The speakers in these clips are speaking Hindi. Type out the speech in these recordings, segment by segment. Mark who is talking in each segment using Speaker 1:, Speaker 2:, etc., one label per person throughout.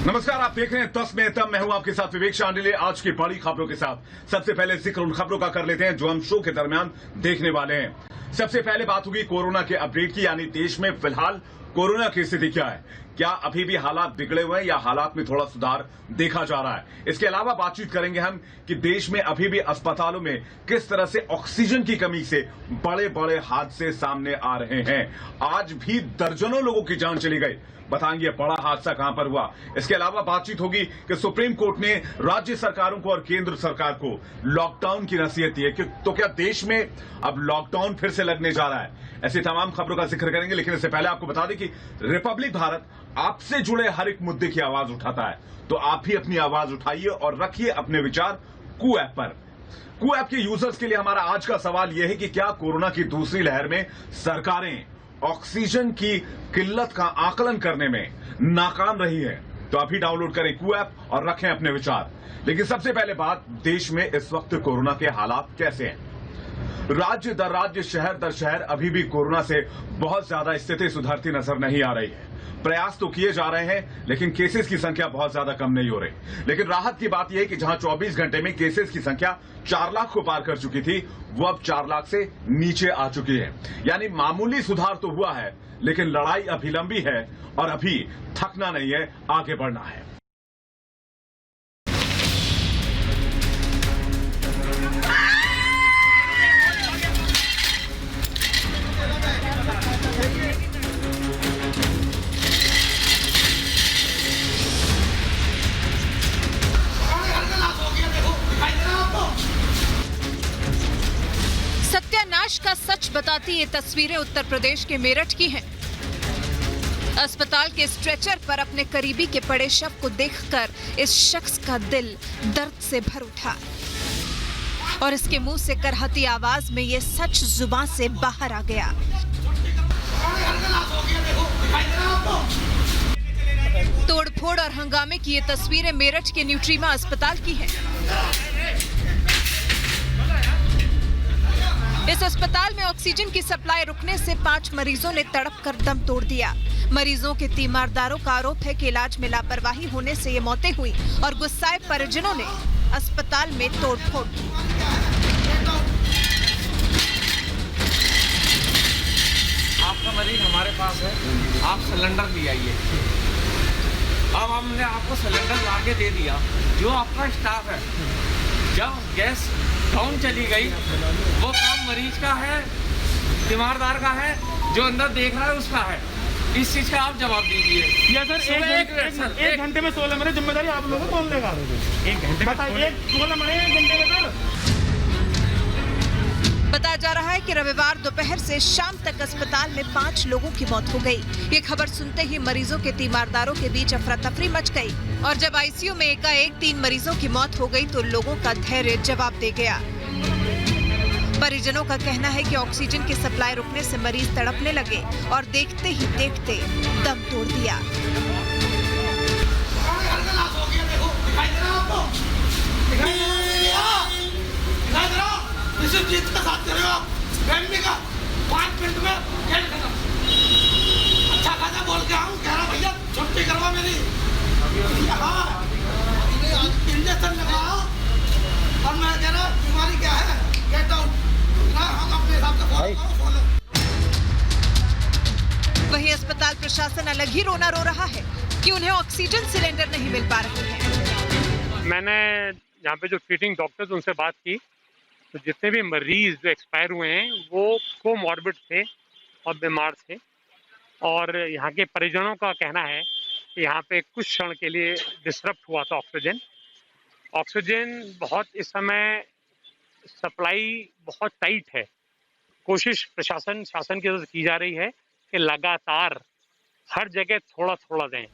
Speaker 1: नमस्कार, आप देख रहे हैं 10 में तब। मैं हूं आपके साथ विवेक शांडिल्य। आज की बड़ी खबरों के साथ सबसे पहले जिक्र उन खबरों का कर लेते हैं जो हम शो के दरमियान देखने वाले हैं। सबसे पहले बात होगी कोरोना के अपडेट की, यानी देश में फिलहाल कोरोना की स्थिति क्या है, क्या अभी भी हालात बिगड़े हुए हैं या हालात में थोड़ा सुधार देखा जा रहा है। इसके अलावा बातचीत करेंगे हम कि देश में अभी भी अस्पतालों में किस तरह से ऑक्सीजन की कमी से बड़े बड़े हादसे सामने आ रहे हैं। आज भी दर्जनों लोगों की जान चली गई, बताएंगे बड़ा हादसा कहां पर हुआ। इसके अलावा बातचीत होगी कि सुप्रीम कोर्ट ने राज्य सरकारों को और केंद्र सरकार को लॉकडाउन की नसीहत दी है कि तो क्या देश में अब लॉकडाउन फिर से लगने जा रहा है। ऐसी तमाम खबरों का जिक्र करेंगे, लेकिन इससे पहले आपको बता दें कि रिपब्लिक भारत आपसे जुड़े हर एक मुद्दे की आवाज उठाता है, तो आप भी अपनी आवाज उठाइए और रखिए अपने विचार कू ऐप पर। कू ऐप के यूजर्स के लिए हमारा आज का सवाल यह है कि क्या कोरोना की दूसरी लहर में सरकारें ऑक्सीजन की किल्लत का आकलन करने में नाकाम रही है। तो अभी डाउनलोड करें कू ऐप और रखें अपने विचार। लेकिन सबसे पहले बात, देश में इस वक्त कोरोना के हालात कैसे हैं। राज्य दर राज्य, शहर दर शहर अभी भी कोरोना से बहुत ज्यादा स्थिति सुधरती नजर नहीं आ रही है। प्रयास तो किए जा रहे हैं, लेकिन केसेस की संख्या बहुत ज्यादा कम नहीं हो रही। लेकिन राहत की बात यह है कि जहां 24 घंटे में केसेस की संख्या 4 लाख को पार कर चुकी थी, वो अब 4 लाख से नीचे आ चुकी है। यानी मामूली सुधार तो हुआ है, लेकिन लड़ाई अभी लंबी है और अभी थकना नहीं है, आगे बढ़ना है।
Speaker 2: सत्यानाश का सच बताती ये तस्वीरें उत्तर प्रदेश के मेरठ की हैं। अस्पताल के स्ट्रेचर पर अपने करीबी के पड़े शव को देखकर इस शख्स का दिल दर्द से भर उठा और इसके मुंह से करहती आवाज में ये सच जुबान से बाहर आ गया। तोड़फोड़ और हंगामे की ये तस्वीरें मेरठ के न्यूट्रीमा अस्पताल की हैं। इस अस्पताल में ऑक्सीजन की सप्लाई रुकने से 5 मरीजों ने तड़प कर दम तोड़ दिया। मरीजों के तीमारदारों का आरोप है कि इलाज में लापरवाही होने से ये मौतें हुई और गुस्साए परिजनों ने अस्पताल में तोड़फोड़ की।
Speaker 3: आपका मरीज हमारे पास है, आप सिलेंडर ले आइए। अब हमने आपको सिलेंडर ला के दे दिया। जो आपका स्टाफ है, जब गैस डाउन चली गई, वो काम मरीज का है, तीमारदार का है, जो अंदर देख रहा है उसका है। इस चीज का आप जवाब दीजिए।
Speaker 4: या सर एक घंटे में 16 मरे, जिम्मेदारी आप लोगों को कौन लेगा? एक घंटे में 16 मरे, एक घंटे में सर।
Speaker 2: बताया जा रहा है कि रविवार दोपहर से शाम तक अस्पताल में 5 लोगों की मौत हो गई। ये खबर सुनते ही मरीजों के तीमारदारों के बीच अफरा तफरी मच गई और जब आईसीयू में एकाएक 3 मरीजों की मौत हो गई तो लोगों का धैर्य जवाब दे गया। परिजनों का कहना है कि ऑक्सीजन की सप्लाई रुकने से मरीज तड़पने लगे और देखते ही देखते दम तोड़ दिया।
Speaker 5: का साथ कर रहे हो आप, फैमिली का 5 मिनट में खेल खत्म। अच्छा खासा बोल के आऊँ, कह रहा भैया छुट्टी करवा मेरी। हाँ, इंजेक्शन लगाओ और मैं कह रहा बीमारी क्या है, गेट आउट ना, हम अपने हिसाब से फॉलो।
Speaker 2: वहीं अस्पताल प्रशासन अलग ही रोना रो रहा है कि उन्हें ऑक्सीजन सिलेंडर नहीं मिल पा रहे हैं।
Speaker 4: मैंने यहाँ पे जो ट्रीटिंग डॉक्टर्स उनसे बात की, तो जितने भी मरीज जो एक्सपायर हुए हैं वो कोमॉर्बिड थे और बीमार थे, और यहाँ के परिजनों का कहना है कि यहाँ पे कुछ क्षण के लिए डिसरप्ट हुआ था ऑक्सीजन बहुत इस समय सप्लाई बहुत टाइट है। कोशिश शासन की तरफ से की जा रही है कि लगातार हर जगह थोड़ा थोड़ा दें।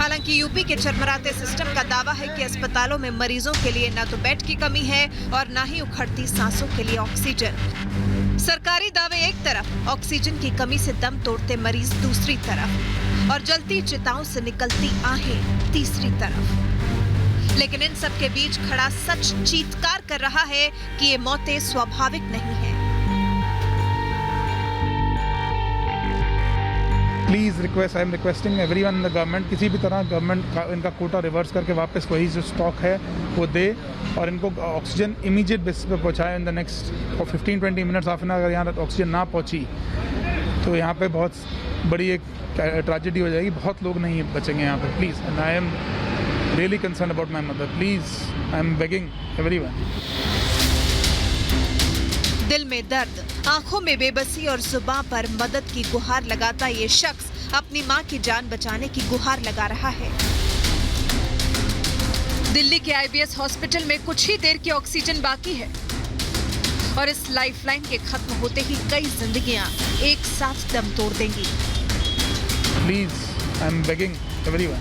Speaker 2: हालांकि यूपी के चरमराते सिस्टम का दावा है कि अस्पतालों में मरीजों के लिए न तो बेड की कमी है और न ही उखड़ती सांसों के लिए ऑक्सीजन। सरकारी दावे एक तरफ, ऑक्सीजन की कमी से दम तोड़ते मरीज दूसरी तरफ और जलती चिताओं से निकलती आहें तीसरी तरफ। लेकिन इन सब के बीच खड़ा सच चीत्कार कर रहा है कि ये मौतें स्वाभाविक नहीं है।
Speaker 6: Please request, I am requesting everyone in the government, किसी भी तरह गवर्नमेंट का इनका कोटा रिवर्स करके वापस वही जो स्टॉक है वो दे और इनको ऑक्सीजन इमीडिएट बेसिस पे पहुँचाए in the next 15-20 minutes, half an hour. अगर यहाँ ऑक्सीजन ना पहुँची तो यहाँ पे बहुत बड़ी एक ट्रेजेडी हो जाएगी, बहुत लोग नहीं बचेंगे यहाँ पे। Please, and I am really concern about my mother, please I am begging everyone.
Speaker 2: दिल में दर्द, आंखों में बेबसी और जुबान पर मदद की गुहार लगाता ये शख्स अपनी मां की जान बचाने की गुहार लगा रहा है। दिल्ली के आईबीएस हॉस्पिटल में कुछ ही देर की ऑक्सीजन बाकी है और इस लाइफलाइन के खत्म होते ही कई जिंदगियां एक साथ दम तोड़ देंगी।
Speaker 6: Please, I am begging everyone.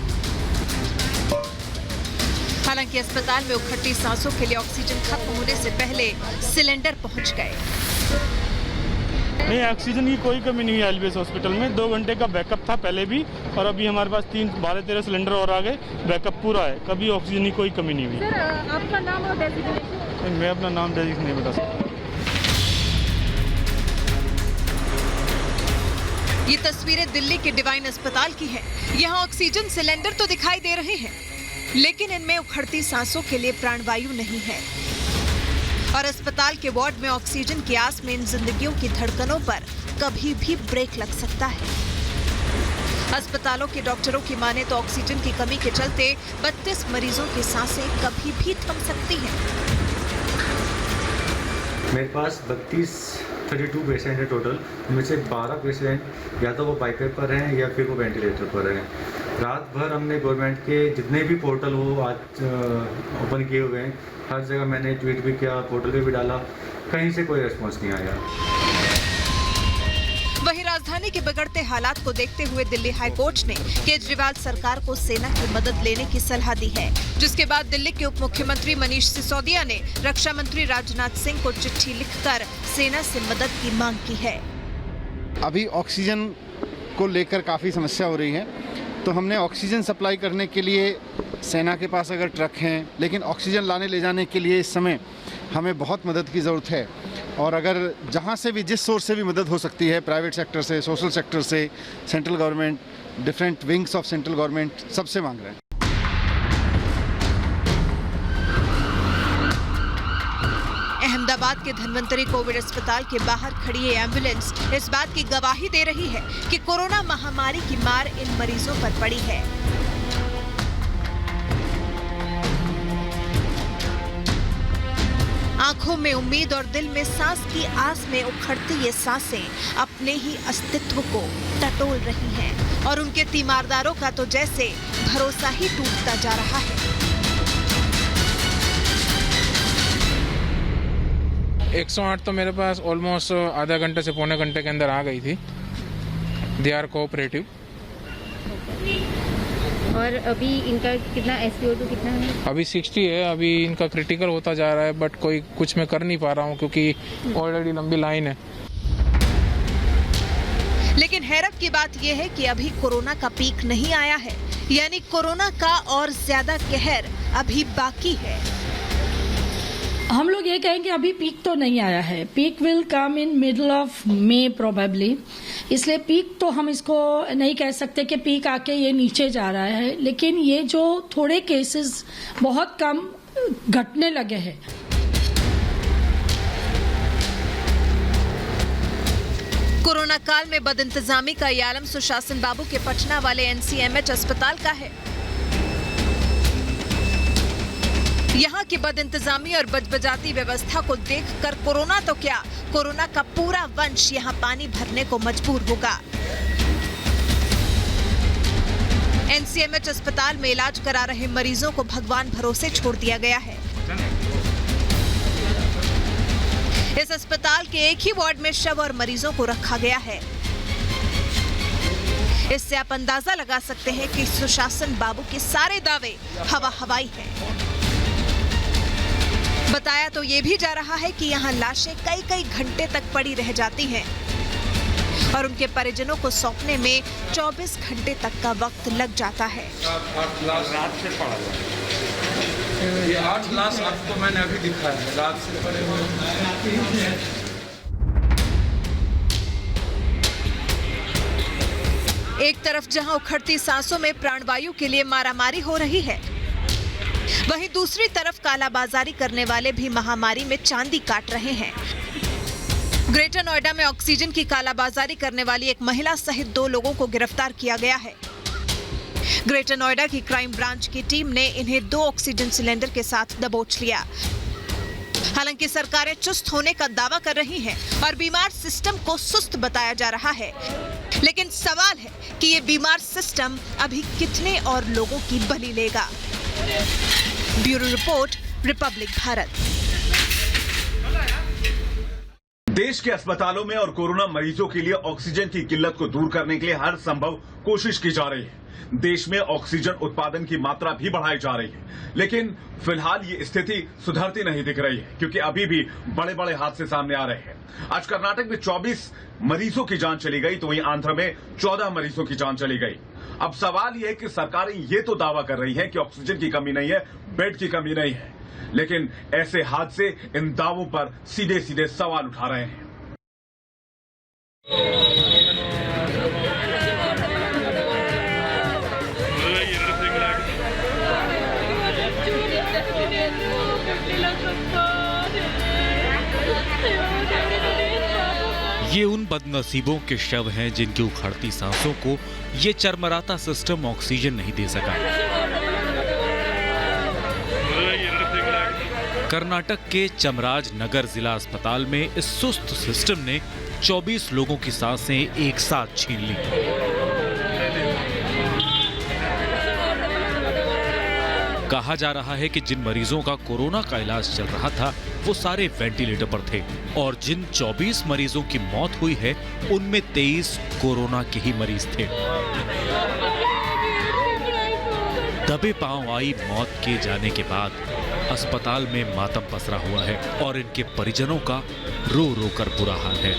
Speaker 2: हालांकि अस्पताल में उखड़ती सांसों के लिए ऑक्सीजन खत्म होने से पहले सिलेंडर पहुंच गए।
Speaker 7: नहीं, ऑक्सीजन की कोई कमी नहीं है आईबीएस हॉस्पिटल में। 2 घंटे का बैकअप था पहले भी और अभी हमारे पास 12-13 सिलेंडर और आ गए, बैकअप पूरा है, कभी ऑक्सीजन की कोई कमी नहीं हुई।
Speaker 8: सर, आपका नाम और डेजिग्नेशन?
Speaker 7: मैं अपना नाम डेजिग्नेशन नहीं बता सकता।
Speaker 2: ये तस्वीरें दिल्ली के डिवाइन अस्पताल की हैं। यहाँ ऑक्सीजन सिलेंडर तो दिखाई दे रहे हैं, लेकिन इनमें उखड़ती सांसों के लिए प्राणवायु नहीं है और अस्पताल के वार्ड में ऑक्सीजन की आस में इन जिंदगियों की धड़कनों पर कभी भी ब्रेक लग सकता है। अस्पतालों के डॉक्टरों की माने तो ऑक्सीजन की कमी के चलते 32 मरीजों की सांसें कभी भी थम सकती हैं।
Speaker 9: मेरे पास 32 पेशेंट है टोटल, उनमें से 12 पेशेंट या तो वो बाईपेप पर हैं या फिर वो वेंटिलेटर पर हैं। रात भर हमने गवर्नमेंट के जितने भी पोर्टल वो आज ओपन किए हुए हैं, हर जगह मैंने ट्वीट भी किया, पोर्टल पे भी डाला, कहीं से कोई रिस्पॉन्स नहीं आया।
Speaker 2: वहीं राजधानी के बिगड़ते हालात को देखते हुए दिल्ली हाई कोर्ट ने केजरीवाल सरकार को सेना की मदद लेने की सलाह दी है, जिसके बाद दिल्ली के उप मुख्यमंत्री मनीष सिसोदिया ने रक्षा मंत्री राजनाथ सिंह को चिट्ठी लिखकर सेना से मदद की मांग की है।
Speaker 10: अभी ऑक्सीजन को लेकर काफ़ी समस्या हो रही है, तो हमने ऑक्सीजन सप्लाई करने के लिए सेना के पास अगर ट्रक हैं, लेकिन ऑक्सीजन लाने ले जाने के लिए इस समय हमें बहुत मदद की ज़रूरत है। और अगर जहाँ से भी, जिस सोर्स से भी मदद हो सकती है, प्राइवेट सेक्टर से, सोशल सेक्टर से, central government, different wings of central government, सबसे मांग रहे हैं।
Speaker 2: अहमदाबाद के धन्वंतरी कोविड अस्पताल के बाहर खड़ी ये एम्बुलेंस इस बात की गवाही दे रही है कि कोरोना महामारी की मार इन मरीजों पर पड़ी है। आंखों में उम्मीद और दिल में सांस की आस में उखड़ती ये सांसें अपने ही अस्तित्व को टटोल रही हैं और उनके तीमारदारों का तो जैसे भरोसा ही टूटता जा रहा है।
Speaker 11: 108 तो मेरे पास ऑलमोस्ट आधा घंटे से पौने घंटे के अंदर आ गई थी। They are cooperative.
Speaker 8: और अभी इनका कितना SpO2 कितना है?
Speaker 11: अभी 60 है, अभी इनका क्रिटिकल होता जा रहा है, बट कोई कुछ मैं कर नहीं पा रहा हूँ क्योंकि ऑलरेडी लंबी लाइन है।
Speaker 2: लेकिन हैरत की बात यह है कि अभी कोरोना का पीक नहीं आया है, यानी कोरोना का और ज्यादा कहर अभी बाकी है।
Speaker 12: हम लोग ये कहेंगे अभी पीक तो नहीं आया है, peak will come in middle of May probably, इसलिए पीक तो हम इसको नहीं कह सकते कि पीक आके ये नीचे जा रहा है, लेकिन ये जो थोड़े केसेस बहुत कम घटने लगे हैं।
Speaker 2: कोरोना काल में बदइंतजामी का ये आलम सुशासन बाबू के पटना वाले NCMH अस्पताल का है। यहाँ की बदइंतजामी और बजबजाती व्यवस्था को देखकर कोरोना तो क्या, कोरोना का पूरा वंश यहाँ पानी भरने को मजबूर होगा। NCMH अस्पताल में इलाज करा रहे मरीजों को भगवान भरोसे छोड़ दिया गया है। इस अस्पताल के एक ही वार्ड में शव और मरीजों को रखा गया है। इससे आप अंदाजा लगा सकते हैं कि सुशासन बाबू के सारे दावे हवा हवाई हैं। बताया तो ये भी जा रहा है कि यहाँ लाशें कई कई घंटे तक पड़ी रह जाती हैं और उनके परिजनों को सौंपने में 24 घंटे तक का वक्त लग जाता है।
Speaker 3: 8 लाश रात से पड़ा हुआ, ये 8 लाश आपको मैंने अभी दिखाया है, रात से पड़े हुए।
Speaker 2: एक तरफ जहां उखड़ती सांसों में प्राणवायु के लिए मारामारी हो रही है, वहीं दूसरी तरफ कालाबाजारी करने वाले भी महामारी में चांदी काट रहे हैं। ग्रेटर नोएडा में ऑक्सीजन की कालाबाजारी करने वाली एक महिला सहित 2 लोगों को गिरफ्तार किया गया है। ग्रेटर नोएडा की क्राइम ब्रांच की टीम ने इन्हें 2 ऑक्सीजन सिलेंडर के साथ दबोच लिया। हालांकि सरकारें चुस्त होने का दावा कर रही हैं और बीमार सिस्टम को सुस्त बताया जा रहा है, लेकिन सवाल है कि ये बीमार सिस्टम अभी कितने और लोगों की बलि लेगा। Bureau report, Republic Bharat.
Speaker 1: देश के अस्पतालों में और कोरोना मरीजों के लिए ऑक्सीजन की किल्लत को दूर करने के लिए हर संभव कोशिश की जा रही है। देश में ऑक्सीजन उत्पादन की मात्रा भी बढ़ाई जा रही है, लेकिन फिलहाल ये स्थिति सुधरती नहीं दिख रही है, क्योंकि अभी भी बड़े बड़े हादसे सामने आ रहे हैं। आज कर्नाटक में 24 मरीजों की जान चली गई, तो वहीं आंध्र में 14 मरीजों की जान चली गई। अब सवाल यह है कि सरकारें ये तो दावा कर रही है कि ऑक्सीजन की कमी नहीं है, बेड की कमी नहीं है, लेकिन ऐसे हादसे इन दावों पर सीधे सीधे सवाल उठा रहे हैं।
Speaker 13: ये उन बदनसीबों के शव हैं जिनकी उखड़ती सांसों को ये चरमराता सिस्टम ऑक्सीजन नहीं दे सका। कर्नाटक के चमराज नगर जिला अस्पताल में इस सुस्त सिस्टम ने 24 लोगों की सांसें एक साथ छीन ली। कहा जा रहा है कि जिन मरीजों का कोरोना का इलाज चल रहा था वो सारे वेंटिलेटर पर थे, और जिन 24 मरीजों की मौत हुई है उनमें 23 कोरोना के ही मरीज थे। दबे पांव आई मौत के जाने के बाद अस्पताल में मातम पसरा हुआ है और इनके परिजनों का रो रो कर बुरा हाल है।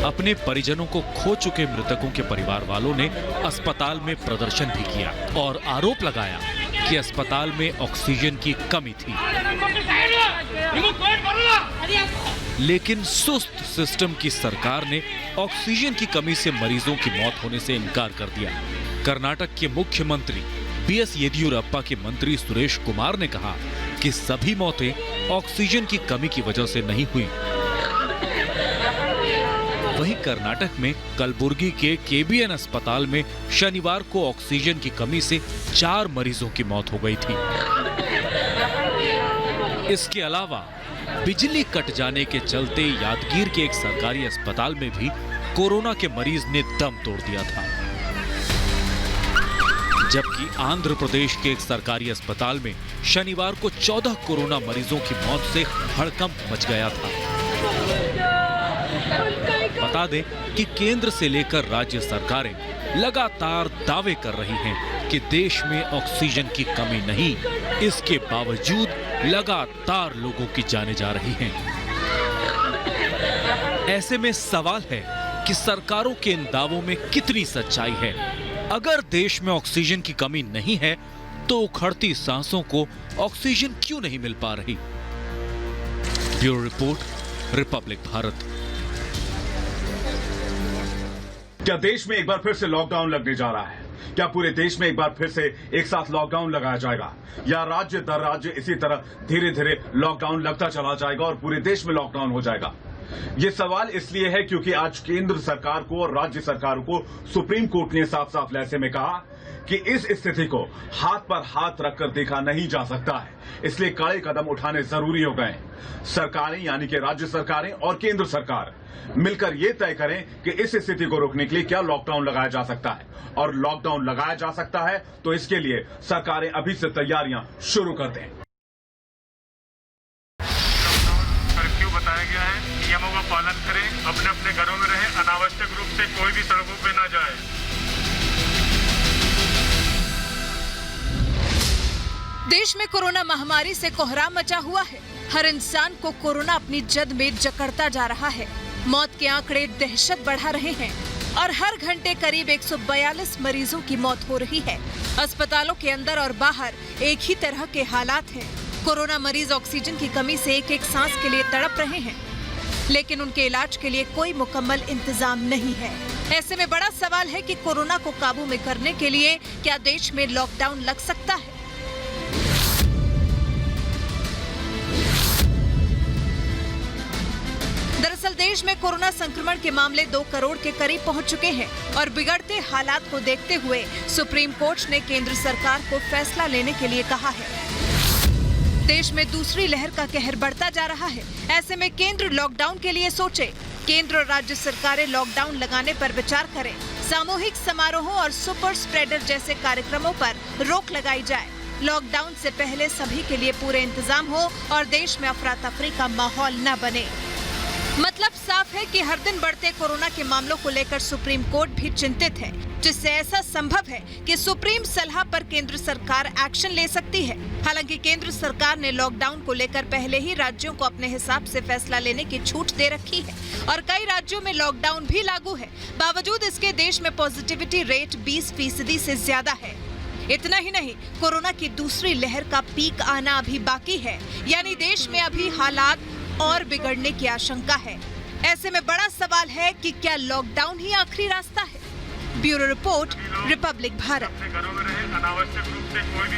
Speaker 13: अपने परिजनों को खो चुके मृतकों के परिवार वालों ने अस्पताल में प्रदर्शन भी किया और आरोप लगाया कि अस्पताल में ऑक्सीजन की कमी थी। लेकिन सुस्त सिस्टम की सरकार ने ऑक्सीजन की कमी से मरीजों की मौत होने से इनकार कर दिया। कर्नाटक के मुख्यमंत्री बीएस येदियुरप्पा के मंत्री सुरेश कुमार ने कहा कि सभी मौतें ऑक्सीजन की कमी की वजह से नहीं हुई। वहीं कर्नाटक में कलबुर्गी के केबीएन अस्पताल में शनिवार को ऑक्सीजन की कमी से 4 मरीजों की मौत हो गई थी। इसके अलावा बिजली कट जाने के चलते यादगीर के एक सरकारी अस्पताल में भी कोरोना के मरीज ने दम तोड़ दिया था, जबकि आंध्र प्रदेश के एक सरकारी अस्पताल में शनिवार को 14 कोरोना मरीजों की मौत से हड़कंप मच गया था। बता दें कि केंद्र से लेकर राज्य सरकारें लगातार दावे कर रही हैं कि देश में ऑक्सीजन की कमी नहीं, इसके बावजूद लगातार लोगों की जानें जा रही हैं। ऐसे में सवाल है कि सरकारों के इन दावों में कितनी सच्चाई है। अगर देश में ऑक्सीजन की कमी नहीं है तो उखड़ती सांसों को ऑक्सीजन क्यों नहीं मिल पा रही? Bureau report, Republic Bharat.
Speaker 1: क्या देश में एक बार फिर से लॉकडाउन लगने जा रहा है? क्या पूरे देश में एक बार फिर से एक साथ लॉकडाउन लगाया जाएगा, या राज्य दर राज्य इसी तरह धीरे धीरे लॉकडाउन लगता चला जाएगा और पूरे देश में लॉकडाउन हो जाएगा? ये सवाल इसलिए है क्योंकि आज केंद्र सरकार को और राज्य सरकारों को सुप्रीम कोर्ट ने साफ साफ लहजे में कहा कि इस स्थिति को हाथ पर हाथ रखकर देखा नहीं जा सकता है, इसलिए कड़े कदम उठाने जरूरी हो गए। सरकारें यानी कि राज्य सरकारें और केंद्र सरकार मिलकर ये तय करें कि इस स्थिति को रोकने के लिए क्या लॉकडाउन लगाया जा सकता है, और लॉकडाउन लगाया जा सकता है तो इसके लिए सरकारें अभी से तैयारियां शुरू कर दें।
Speaker 14: कर्फ्यू बताया गया है, नियमों का पालन करें, अपने अपने घरों में रहें, अनावश्यक रूप से कोई भी सड़कों पर ना जाए।
Speaker 2: देश में कोरोना महामारी से कोहराम मचा हुआ है। हर इंसान को कोरोना अपनी जद में जकड़ता जा रहा है। मौत के आंकड़े दहशत बढ़ा रहे हैं और हर घंटे करीब 142 मरीजों की मौत हो रही है। अस्पतालों के अंदर और बाहर एक ही तरह के हालात हैं। कोरोना मरीज ऑक्सीजन की कमी से एक एक सांस के लिए तड़प रहे हैं। लेकिन उनके इलाज के लिए कोई मुकम्मल इंतजाम नहीं है। ऐसे में बड़ा सवाल है कि कोरोना को काबू में करने के लिए क्या देश में लॉकडाउन लग सकता है? दरअसल देश में कोरोना संक्रमण के मामले 2 करोड़ के करीब पहुंच चुके हैं और बिगड़ते हालात को देखते हुए सुप्रीम कोर्ट ने केंद्र सरकार को फैसला लेने के लिए कहा है। देश में दूसरी लहर का कहर बढ़ता जा रहा है। ऐसे में केंद्र लॉकडाउन के लिए सोचे। केंद्र और राज्य सरकारें लॉकडाउन लगाने पर विचार करें। सामूहिक समारोहों और सुपर स्प्रेडर जैसे कार्यक्रमों पर रोक लगाई जाए। लॉकडाउन से पहले सभी के लिए पूरे इंतजाम हो और देश में अफरा तफरी का माहौल न बने। मतलब साफ है कि हर दिन बढ़ते कोरोना के मामलों को लेकर सुप्रीम कोर्ट भी चिंतित है, जिससे ऐसा संभव है कि सुप्रीम सलाह पर केंद्र सरकार एक्शन ले सकती है। हालांकि केंद्र सरकार ने लॉकडाउन को लेकर पहले ही राज्यों को अपने हिसाब से फैसला लेने की छूट दे रखी है और कई राज्यों में लॉकडाउन भी लागू है। बावजूद इसके देश में पॉजिटिविटी रेट 20% से ज्यादा है। इतना ही नहीं, कोरोना की दूसरी लहर का पीक आना अभी बाकी है, यानी देश में अभी हालात और बिगड़ने की आशंका है। ऐसे में बड़ा सवाल है कि क्या लॉकडाउन ही आखिरी रास्ता है? Bureau report, Republic Bharat.
Speaker 14: घरों में रहे, अनावश्यक रूप से कोई भी